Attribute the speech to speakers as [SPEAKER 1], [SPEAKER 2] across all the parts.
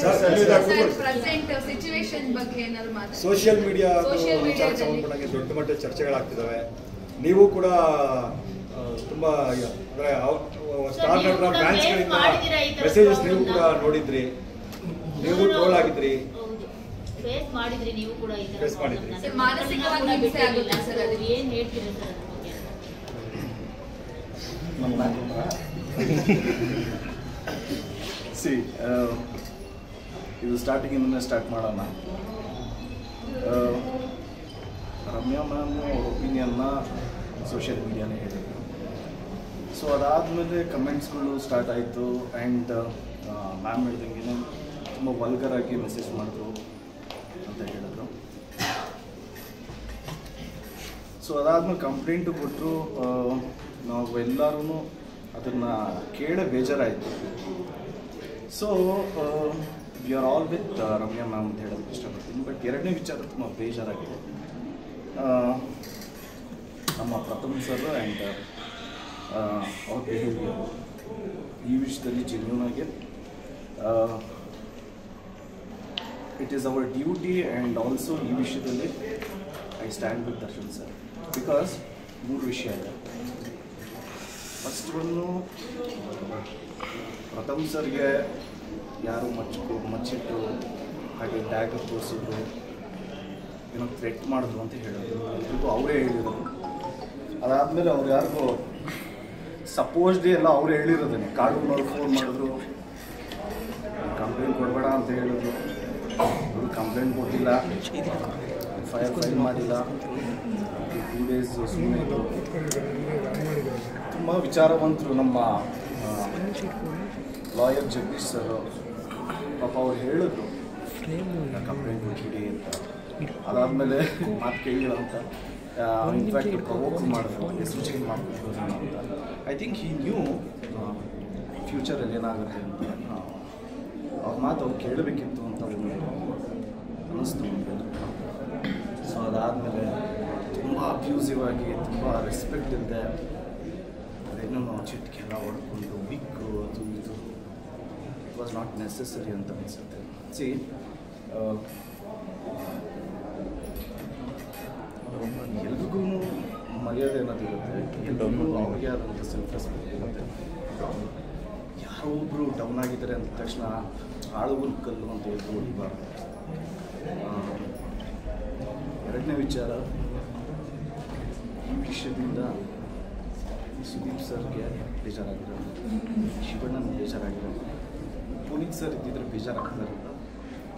[SPEAKER 1] Present situation ಬಗ್ಗೆ ಏನಾದ್ರು ಮಾತಾಡಿ.
[SPEAKER 2] ಸೋಷಿಯಲ್ ಮೀಡಿಯಾ ಸಂಬಂಧಪಟ್ಟಾಗೆ ದೊಡ್ಡ ಮಟ್ಟದ ಚರ್ಚೆಗಳಾಗ್ತಿದ್ದಾವೆ. ನೀವು ಕೂಡ ತುಂಬಾ ಅಂದ್ರೆ ಸ್ಟಾರ್ ನಟರ ಫ್ಯಾನ್ಸ್ಗಳಿಂದ ಮೆಸೇಜಸ್ ನೀವು ಕೂಡ ನೋಡಿದ್ರಿ, ನೀವು ಟ್ರೋಲ್ ಆಗಿದ್ರಿ,
[SPEAKER 3] ಫೇಸ್ ಮಾಡಿದ್ರಿ, ನೀವು ಕೂಡ ಈ ತರ
[SPEAKER 1] ಮಾನಸಿಕವಾಗಿ ಹಿಂಸೆ ಆಗುತ್ತೆ ಸರ್. ಅದು
[SPEAKER 3] ಏನು ಹೇಳ್ತೀರಾ ಸರ್ ಅದ್ರ ಬಗ್ಗೆ?
[SPEAKER 4] ಸಿ ಇದು ಸ್ಟಾರ್ಟಿಂಗಿಂದನೇ ಸ್ಟಾರ್ಟ್ ಮಾಡೋಣ. ರಮ್ಯಾ ಮ್ಯಾಮ್ ಅವ್ರ ಒಪಿನಿಯನ್ನ ಸೋಷಿಯಲ್ ಮೀಡಿಯಾನೇ ಹೇಳಿದ್ರು. ಸೊ ಅದಾದಮೇಲೆ ಕಮೆಂಟ್ಸ್ಗಳು ಸ್ಟಾರ್ಟ್ ಆಯಿತು. ಆ್ಯಂಡ್ ಮ್ಯಾಮ್ ಹೇಳ್ದಂಗೆ ತುಂಬ ವಲ್ಗರಾಗಿ ಮೆಸೇಜ್ ಮಾಡಿದ್ರು ಅಂತ ಹೇಳಿದ್ರು. ಸೊ ಅದಾದ್ಮೇಲೆ ಕಂಪ್ಲೇಂಟು ಕೊಟ್ಟರು. ನಾವು ಎಲ್ಲರೂ ಅದನ್ನು ಕೇಳೇ ಬೇಜಾರಾಯಿತು. So we are all with Ramya ma'am ಅಂತ ಹೇಳೋದಕ್ಕೆ ಇಷ್ಟಪಡ್ತೀನಿ. ಬಟ್ ಎರಡನೇ ವಿಚಾರ ತುಂಬ ಬೇಜಾರಾಗಿದೆ. ನಮ್ಮ ಪ್ರಥಮ್ ಸರ್ ಆ್ಯಂಡ್ ಅವ್ರ ಬಿಹೇವಿಯರ್ ಈ ವಿಷಯದಲ್ಲಿ ಜೆನ್ಯೂನ್ ಆಗಿ it is our duty. And also ಈ ವಿಷಯದಲ್ಲಿ I stand with Darshan sir. Because 3 ವಿಷಯ ಇದೆ. ಫಸ್ಟ್ ಒಂದು, ಪ್ರಥಮ್ ಸರ್ಗೆ ಯಾರು ಮಚ್ಚಿಟ್ಟು ಹಾಗೆ ಟ್ಯಾಗ್ ತೋರಿಸಿದ್ರು, ಏನೋ ಥ್ರೆಟ್ ಮಾಡಿದ್ರು ಅಂತ ಹೇಳೋದು ಎಲ್ರಿಗೂ ಅವರೇ ಹೇಳಿರೋದು. ಅದಾದಮೇಲೆ ಅವ್ರು ಯಾರಿಗೂ ಸಪೋಸ್ಡ್ಲಿ ಎಲ್ಲ ಅವರೇ ಹೇಳಿರೋದನ್ನೇ. ಕಾಡೂನವ್ರು ಫೋನ್ ಮಾಡಿದ್ರು, ಕಂಪ್ಲೇಂಟ್ ಕೊಡಬೇಡ ಅಂತ ಹೇಳಿದ್ರು. ಅವರು ಕಂಪ್ಲೇಂಟ್ ಕೊಟ್ಟಿಲ್ಲ, FIR ಫೈಲ್ ಮಾಡಿಲ್ಲ. 2 ಡೇಸ್ ಸುಮ್ಮನೆ ಇದ್ದರು. ತುಂಬ ವಿಚಾರವಂತರು ನಮ್ಮ ಲಾಯರ್ ಜಗದೀಶ್ ಸರ್. ಪಾಪ ಅವ್ರು ಹೇಳಿದ್ರು ಕಂಪ್ಲೇಂಟ್ ಕೊಟ್ಟಿಡಿ ಅಂತ. ಅದಾದಮೇಲೆ ಮಾತು ಕೇಳಿಲ್ಲ ಅಂತ ಇನ್ಫ್ಯಾಕ್ಟ್ ಪ್ರವೋಕ್ ಮಾಡಿದ್ರು, ಸೂಚನೆ ಮಾಡಿದ್ರು ಅಂತ. ಐ ಥಿಂಕ್ ಹಿ ನ್ಯೂ ಫ್ಯೂಚರಲ್ಲಿ ಏನಾಗುತ್ತೆ ಅಂತ. ಅವ್ರ ಮಾತು ಅವ್ರು ಕೇಳಬೇಕಿತ್ತು ಅಂತ ಅನ್ನಿಸ್ತು ನಮಗೆಲ್ಲ. ಸೊ ಅದಾದಮೇಲೆ ತುಂಬ ಅಬ್ಯೂಸಿವ್ ಆಗಿ, ತುಂಬ ರೆಸ್ಪೆಕ್ಟ್ ಇಲ್ಲದೆ, ಅದೇನೋ ಚಿಟ್ಕೆಲ್ಲ ಹೊಡ್ಕೊಂಡು ಬಿಕ್ಕು ಅದು ಇದು, ಇಟ್ ವಾಸ್ ನಾಟ್ ನೆಸೆಸರಿ ಅಂತ ಅನಿಸುತ್ತೆ. ಸಿ ಎಲ್ರಿಗೂ ಮರ್ಯಾದೆ ಅನ್ನೋದಿರುತ್ತೆ, ಎಲ್ರಿಗೂ ಅವ್ರಿಗೆ ಆದಂಥ ಸೆಲ್ಫ್ ರೆಸ್ಪೆಕ್ಟ್ ಇರುತ್ತೆ. ಯಾರೋ ಒಬ್ಬರು ಡೌನ್ ಆಗಿದ್ದಾರೆ ಅಂದ ತಕ್ಷಣ ಆಳುಗುಲ್ ಕಲ್ಲು ಅಂತ ಹೇಳ್ದು ಹೊಡಿಬಾರ್ದು. ಎರಡನೇ ವಿಚಾರ, ಈ ವಿಷಯದಿಂದ ಸುದೀಪ್ ಸರ್ಗೆ ಬೇಜಾರಾಗಿರೋದು, ಶಿವಣ್ಣನ ಬೇಜಾರಾಗಿರೋದು, ಪುನೀತ್ ಸರ್ ಇದ್ದಿದ್ರೆ ಬೇಜಾರಾಗ್ತಾರಿಲ್ಲ,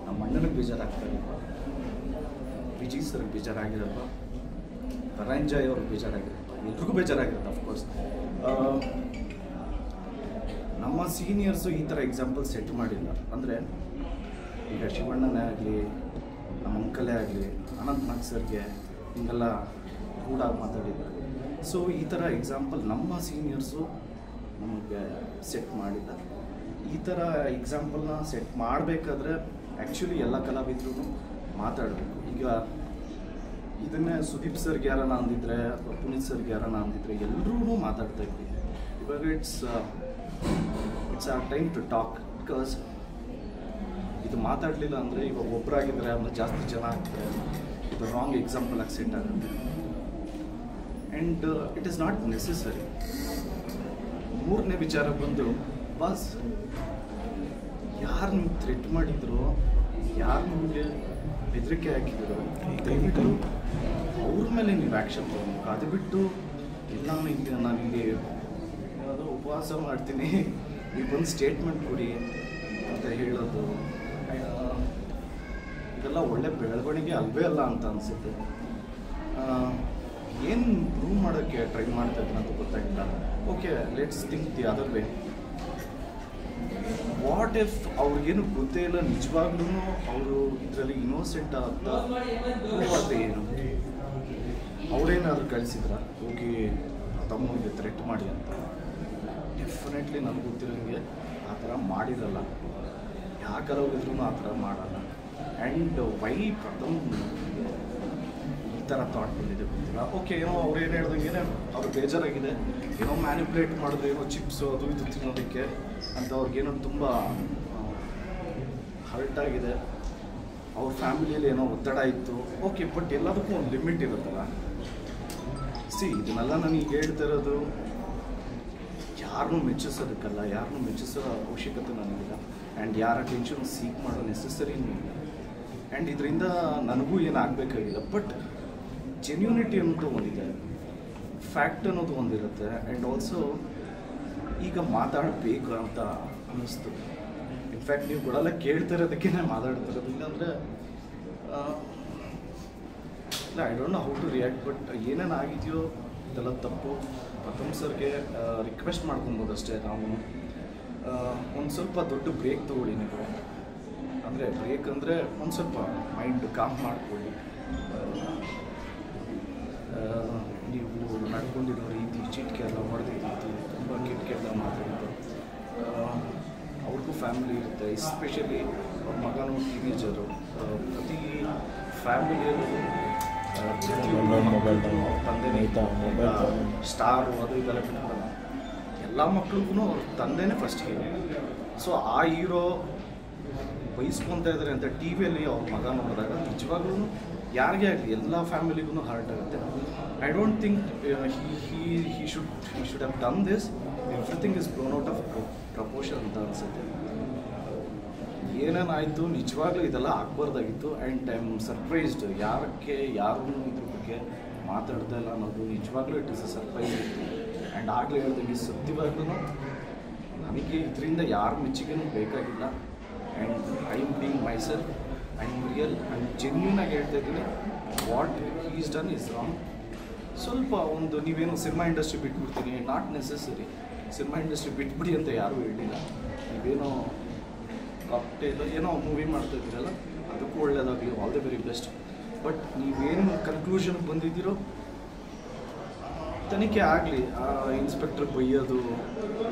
[SPEAKER 4] ನಮ್ಮ ಅಣ್ಣನಿಗೆ ಬೇಜಾರಾಗ್ತಾರಿಲ್ಲ, ವಿಜಯ್ ಸರ್ಗೆ ಬೇಜಾರಾಗಿರಲ್ಲ, ಧನಂಜಯ್ ಅವ್ರಿಗೆ ಬೇಜಾರಾಗಿರಲ್ಲ, ಎಲ್ರಿಗೂ ಬೇಜಾರಾಗಿರುತ್ತೆ. ಅಫ್ಕೋರ್ಸ್ ನಮ್ಮ ಸೀನಿಯರ್ಸು ಈ ಥರ ಎಕ್ಸಾಂಪಲ್ ಸೆಟ್ ಮಾಡಿಲ್ಲ. ಅಂದರೆ ಈಗ ಶಿವಣ್ಣನೇ ಆಗಲಿ, ನಮ್ಮ ಅಂಕಲೇ ಆಗಲಿ, ಅನಂತನಾಗ್ ಸರ್ಗೆ ಹಿಂಗೆಲ್ಲ ರೂಢಾಗಿ ಮಾತಾಡಿದ್ದಾರೆ. ಸೊ ಈ ಥರ ಎಕ್ಸಾಂಪಲ್ ನಮ್ಮ ಸೀನಿಯರ್ಸು ನಮಗೆ ಸೆಟ್ ಮಾಡಿಲ್ಲ. ಈ ಥರ ಎಕ್ಸಾಂಪಲ್ನ ಸೆಟ್ ಮಾಡಬೇಕಾದ್ರೆ ಆ್ಯಕ್ಚುಲಿ ಎಲ್ಲ ಕಲಾವಿದರು ಮಾತಾಡಬೇಕು. ಈಗ ಇದನ್ನೇ ಸುದೀಪ್ ಸರ್ಗೆ ಯಾರನ್ನ ಅಂದಿದ್ರೆ ಅಥವಾ ಪುನೀತ್ ಸರ್ಗೆ ಯಾರನ್ನ ಅಂದಿದ್ರೆ ಎಲ್ಲರೂ ಮಾತಾಡ್ತಾ ಇದ್ವಿ. ಇವಾಗ ಇಟ್ಸ್ ಆ ಟೈಮ್ ಟು ಟಾಕ್. ಬಿಕಾಸ್ ಇದು ಮಾತಾಡಲಿಲ್ಲ ಅಂದರೆ ಇವಾಗ ಒಬ್ಬರಾಗಿದ್ದರೆ ಆಮೇಲೆ ಜಾಸ್ತಿ ಜನ ಆಗ್ತಾರೆ, ಇದು ರಾಂಗ್ ಎಕ್ಸಾಂಪಲ್ ಆಗಿ ಸೆಟ್ ಆಗುತ್ತೆ. And it is not necessary. ಮೂರನೇ ವಿಚಾರ ಬಂದು, ಬಾಸ್ ಯಾರು ನಿಮ್ಗೆ ಥ್ರೆಟ್ ಮಾಡಿದ್ರು, ಯಾರು ನಿಮಗೆ ಬೆದರಿಕೆ ಹಾಕಿದ್ರು, ದಯವಿಟ್ಟು ಅವ್ರ ಮೇಲೆ ನೀವು ಆ್ಯಕ್ಷನ್ ತೊಗೊಬೇಕು. ಅದು ಬಿಟ್ಟು ಇಲ್ಲ ನಾನಿಲ್ಲಿ ಯಾವುದೋ ಉಪವಾಸ ಮಾಡ್ತೀನಿ, ನೀವು ಬಂದು ಸ್ಟೇಟ್ಮೆಂಟ್ ಕೊಡಿ ಅಂತ ಹೇಳೋದು, ಇದೆಲ್ಲ ಒಳ್ಳೆ ಬೆಳವಣಿಗೆ ಅಲ್ವೇ ಅಲ್ಲ ಅಂತ ಅನಿಸುತ್ತೆ. ಏನು ಪ್ರೂವ್ ಮಾಡೋಕ್ಕೆ ಟ್ರೈ ಮಾಡ್ತಾ ಇದ್ದೀನಿ ಅಂತ ಗೊತ್ತಾಗಿಲ್ಲ. Okay, let's think the other way. What if ಅವ್ರಿಗೇನು ಗೊತ್ತೇ ಇಲ್ಲ, ನಿಜವಾಗ್ಲೂ ಅವರು ಇದರಲ್ಲಿ ಇನ್ನೋಸೆಂಟ್ ಅಂತ ಪ್ರೂವ್ ಏನು? ಅವರೇನಾದ್ರು ಕಳಿಸಿದ್ರ ಹೋಗಿ ತಮ್ಮಗೆ ಥ್ರೆಟ್ ಮಾಡಿ ಅಂತ? ಡೆಫಿನೆಟ್ಲಿ ನನಗೆ ಗೊತ್ತಿರೋಂಗೆ ಆ ಥರ ಮಾಡಿರಲ್ಲ. ಯಾಕರ ಹೋಗಿದ್ರು ಆ ಥರ ಮಾಡಲ್ಲ. ಆ್ಯಂಡ್ ವೈ ಪ್ರಥಮ್ ಈ ಥರ ಥಾಟ್ ಬಂದಿದೆ ಗೊತ್ತಿಲ್ಲ. ಓಕೆ, ಏನೋ ಅವ್ರು ಏನು ಹೇಳ್ದಂಗೆ ಅವ್ರು ಬೇಜಾರಾಗಿದೆ, ಏನೋ ಮ್ಯಾನಿಪ್ಯುಲೇಟ್ ಮಾಡಿದ್ರು, ಏನೋ ಚಿಪ್ಸು ಅದು ಇದು ತಿನ್ನೋದಕ್ಕೆ ಅಂತ ಅವ್ರಿಗೇನೋ ತುಂಬ ಹರ್ಟ್ ಆಗಿದೆ, ಅವ್ರ ಫ್ಯಾಮಿಲಿಯಲ್ಲಿ ಏನೋ ಒತ್ತಡ ಇತ್ತು, ಓಕೆ, ಬಟ್ ಎಲ್ಲದಕ್ಕೂ ಒಂದು ಲಿಮಿಟ್ ಇರುತ್ತಲ್ಲ. ಇದನ್ನೆಲ್ಲ ನನಗೆ ಹೇಳ್ತಿರೋದು ಯಾರನ್ನೂ ಮೆಚ್ಚಿಸೋದಕ್ಕಲ್ಲ, ಯಾರನ್ನೂ ಮೆಚ್ಚಿಸೋ ಅವಶ್ಯಕತೆ ನನಗಿಲ್ಲ, ಆ್ಯಂಡ್ ಯಾರ ಟೆನ್ಷನ್ ಸೀಕ್ ಮಾಡೋ ನೆಸೆಸರಿನೂ ಇಲ್ಲ. ಆ್ಯಂಡ್ ಇದರಿಂದ ನನಗೂ ಏನಾಗಬೇಕಾಗಿಲ್ಲ, ಬಟ್ ಜೆನ್ಯೂನಿಟಿ ಅನ್ನೋದು ಒಂದಿದೆ, ಫ್ಯಾಕ್ಟ್ ಅನ್ನೋದು ಒಂದಿರುತ್ತೆ. ಆ್ಯಂಡ್ ಆಲ್ಸೋ ಈಗ ಮಾತಾಡಬೇಕು ಅಂತ ಅನ್ನಿಸ್ತು. ಇನ್ಫ್ಯಾಕ್ಟ್ ನೀವು ಕೊಡಲ್ಲ ಕೇಳ್ತಿರೋದಕ್ಕೇ ಮಾತಾಡ್ತಿರೋದು. ಇಲ್ಲಾಂದರೆ ಇಲ್ಲ, I don't know how to react. But ಏನೇನು ಆಗಿದೆಯೋ ಇದೆಲ್ಲ ತಪ್ಪು. ಪ್ರಥಮ್ ಸರ್ಗೆ ರಿಕ್ವೆಸ್ಟ್ ಮಾಡ್ಕೊಬೋದು ಅಷ್ಟೇ. ನಾವು ಒಂದು ಸ್ವಲ್ಪ ದೊಡ್ಡ ಬ್ರೇಕ್ ತೊಗೊಳ್ಳಿ ನೀವು. ಅಂದರೆ ಬ್ರೇಕ್ ಅಂದರೆ ಒಂದು ಸ್ವಲ್ಪ ಮೈಂಡ್ ಕಾಮ್ ಮಾಡ್ಕೊಳ್ಳಿ. ನೀವು ನಡ್ಕೊಂಡಿರೋ ರೀತಿ, ಚೀಟಿಕೆ ಎಲ್ಲ ಹೊಡೆದಿದ್ದು, ತುಂಬ ಕೆಟ್ಟ ಮಾತಾಡಿದ್ದು, ಅವ್ರಿಗೂ ಫ್ಯಾಮಿಲಿ ಇರುತ್ತೆ. ಎಸ್ಪೆಷಲಿ ಅವ್ರ ಮಗನೂ ಟೀನೇಜರು. ಪ್ರತಿ ಫ್ಯಾಮಿಲಿಯಲ್ಲೂ ತಂದೆನೇ ಸ್ಟಾರು ಅದು ಇದೆಲ್ಲ ಬಿಟ್ಬಿಡೋಣ, ಎಲ್ಲ ಮಕ್ಳಿಗೂ ಅವ್ರ ತಂದೆನೇ ಫಸ್ಟ್ ಹೀರೋ. ಸೊ ಆ ಹೀರೋ ಬಯಸ್ಕೊತಾ ಇದ್ದಾರೆ ಅಂತ ಟಿ ವಿಯಲ್ಲಿ ಅವ್ರ ಮಗ ನೋಡಿದಾಗ ನಿಜವಾಗ್ಲೂ ಯಾರಿಗೇ ಆಗಲಿ ಎಲ್ಲ ಫ್ಯಾಮಿಲಿಗೂ ಹರ್ಟ್ ಆಗುತ್ತೆ. I don't think he should have done this. Everything is blown out of proportion ಅಂತ ಅನಿಸುತ್ತೆ. ಏನೇನಾಯಿತು ನಿಜವಾಗ್ಲೂ ಇದೆಲ್ಲ ಆಗಬಾರ್ದಾಗಿತ್ತು. ಆ್ಯಂಡ್ ಐ ಆಮ್ ಸರ್ಪ್ರೈಸ್ಡ್ ಯಾರೂ ಇದ್ರ ಬಗ್ಗೆ ಮಾತಾಡ್ತಾ ಇಲ್ಲ ಅನ್ನೋದು ನಿಜವಾಗ್ಲೂ it is a surprise. And ಆಗಲೇ ಹೇಳ್ದಂಗೆ ಸತ್ಯವಾಗ್ಲೂ ನನಗೆ ಇದರಿಂದ ಯಾರ ಮೆಚ್ಚುಗೆನೂ ಬೇಕಾಗಿಲ್ಲ. And I am being my self, I am real, and genuine ಆಗಿ ಹೇಳ್ತಾ ಇದ್ದೀನಿ. What is done is wrong. ಸ್ವಲ್ಪ ಒಂದು ನೀವೇನು ಸಿನಿಮಾ ಇಂಡಸ್ಟ್ರಿ ಬಿಟ್ಬಿಡ್ತೀನಿ, ನಾಟ್ ನೆಸೆಸರಿ. ಸಿನಿಮಾ ಇಂಡಸ್ಟ್ರಿ ಬಿಟ್ಬಿಡಿ ಅಂತ ಯಾರೂ ಹೇಳಿಲ್ಲ. ನೀವೇನೋ ಕಾಕ್ಟೇಲ್ ಏನೋ ಮೂವಿ ಮಾಡ್ತಾ ಇದ್ದೀರಲ್ಲ, ಅದಕ್ಕೂ ಒಳ್ಳೆಯದಾಗಲಿ, all the very best. But ನೀವೇನು ಕನ್ಕ್ಲೂಷನ್ಗೆ ಬಂದಿದ್ದೀರೋ ತನಿಖೆ ಆಗಲಿ. ಇನ್ಸ್ಪೆಕ್ಟರ್ ಬೈಯೋದು,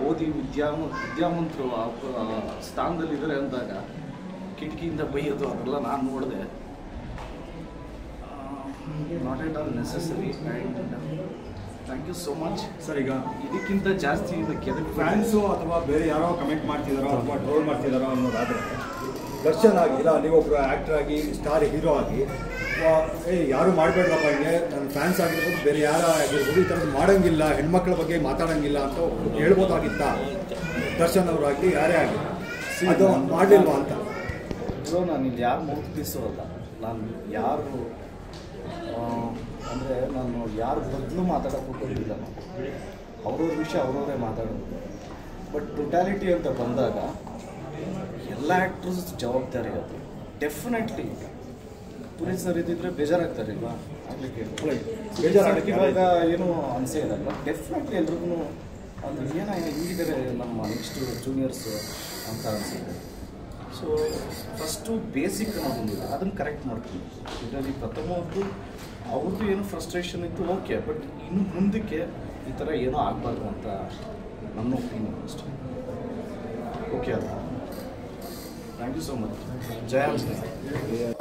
[SPEAKER 4] ಓದಿ ವಿದ್ಯಾವಂತರು ಸ್ಥಾನದಲ್ಲಿದ್ದಾರೆ ಅಂದಾಗ ಕಿಟಕಿಯಿಂದ ಬೈಯೋದು ಅದೆಲ್ಲ ನಾನು ನೋಡಿದೆ. Not at all necessary. And thank you so much
[SPEAKER 2] sir. ಈಗ
[SPEAKER 4] ಇದಕ್ಕಿಂತ ಜಾಸ್ತಿ ಇದಕ್ಕೆ
[SPEAKER 2] ಫ್ಯಾನ್ಸು ಅಥವಾ ಬೇರೆ ಯಾರೋ ಕಮೆಂಟ್ ಮಾಡ್ತಿದ್ದಾರೋ ಅಥವಾ ಟ್ರೋಲ್ ಮಾಡ್ತಿದ್ದಾರೋ ಅನ್ನೋದಾದರೆ, ದರ್ಶನ್ ಆಗಿ ಇಲ್ಲ ನೀವೊಬ್ಬರು ಆ್ಯಕ್ಟರ್ ಆಗಿ ಸ್ಟಾರ್ ಹೀರೋ ಆಗಿ ಯಾರು ಮಾಡಬೇಡ್ರಪ್ಪ, ಹಿಂಗೆ ನನ್ನ ಫ್ಯಾನ್ಸ್ ಆಗಿರ್ಬೋದು, ಬೇರೆ ಯಾರು ಆಗಿರ್ಬೋದು, ಈ ಥರದ್ದು ಮಾಡೋಂಗಿಲ್ಲ, ಹೆಣ್ಮಕ್ಳ ಬಗ್ಗೆ ಮಾತಾಡೋಂಗಿಲ್ಲ ಅಂತ ಹೇಳ್ಬೋದಾಗಿತ್ತಾ ದರ್ಶನ್ ಅವರಾಗಲಿ ಯಾರೇ ಆಗಲಿ? ಅದು ಮಾಡಲಿಲ್ವಾ ಅಂತ.
[SPEAKER 4] ನಾನು ಇಲ್ಲಿ ಯಾರು ಮುಗಿಸೋಲ್ಲ, ನಾನು ಯಾರು ಅಂದರೆ ನಾನು ಯಾರ ಬದಲು ಮಾತಾಡೋಕ್ಕೂ ಬಂದಿಲ್ಲ. ಅವ್ರವ್ರ ವಿಷಯ ಅವ್ರವರೇ ಮಾತಾಡೋದು. ಬಟ್ ಟೊಟ್ಯಾಲಿಟಿ ಅಂತ ಬಂದಾಗ ಎಲ್ಲ ಆ್ಯಕ್ಟ್ರಸ್ ಜವಾಬ್ದಾರಿ ಅದು. ಡೆಫಿನೆಟ್ಲಿ ಪೊಲೀಸರು ಇದ್ದಿದ್ರೆ ಬೇಜಾರಾಗ್ತಾರಿಲ್ವಾ ಆಗಲಿಕ್ಕೆ? ಬೇಜಾರಾಗಕ್ಕೆ ಇವಾಗ ಏನೂ ಅನಿಸೇ ಇರಲ್ಲ. ಡೆಫಿನೆಟ್ಲಿ ಎಲ್ರಿಗೂ ಅದು ಹಿಂಗಿದ್ದಾರೆ ನಮ್ಮ ನೆಕ್ಸ್ಟ್ ಜೂನಿಯರ್ಸು ಅಂತ ಅನಿಸುತ್ತೆ. ಸೊ ಫಸ್ಟು ಬೇಸಿಕ್ ಅನ್ನೋದೊಂದಿದೆ, ಅದನ್ನು ಕರೆಕ್ಟ್ ಮಾಡ್ತೀನಿ. ಇದರಲ್ಲಿ ಪ್ರಥಮದ್ದು ಅವ್ರದ್ದು ಏನೋ ಫ್ರಸ್ಟ್ರೇಷನ್ ಇತ್ತು, ಓಕೆ, ಬಟ್ ಇನ್ನು ಮುಂದಕ್ಕೆ ಈ ಥರ ಏನೂ ಆಗಬಾರ್ದು ಅಂತ ನನ್ನ ಒಪಿನಿಯನ್ ಅಷ್ಟೇ. ಓಕೆ ಅಲ್ಲ? Thank you so much. Jaya Anjaneya.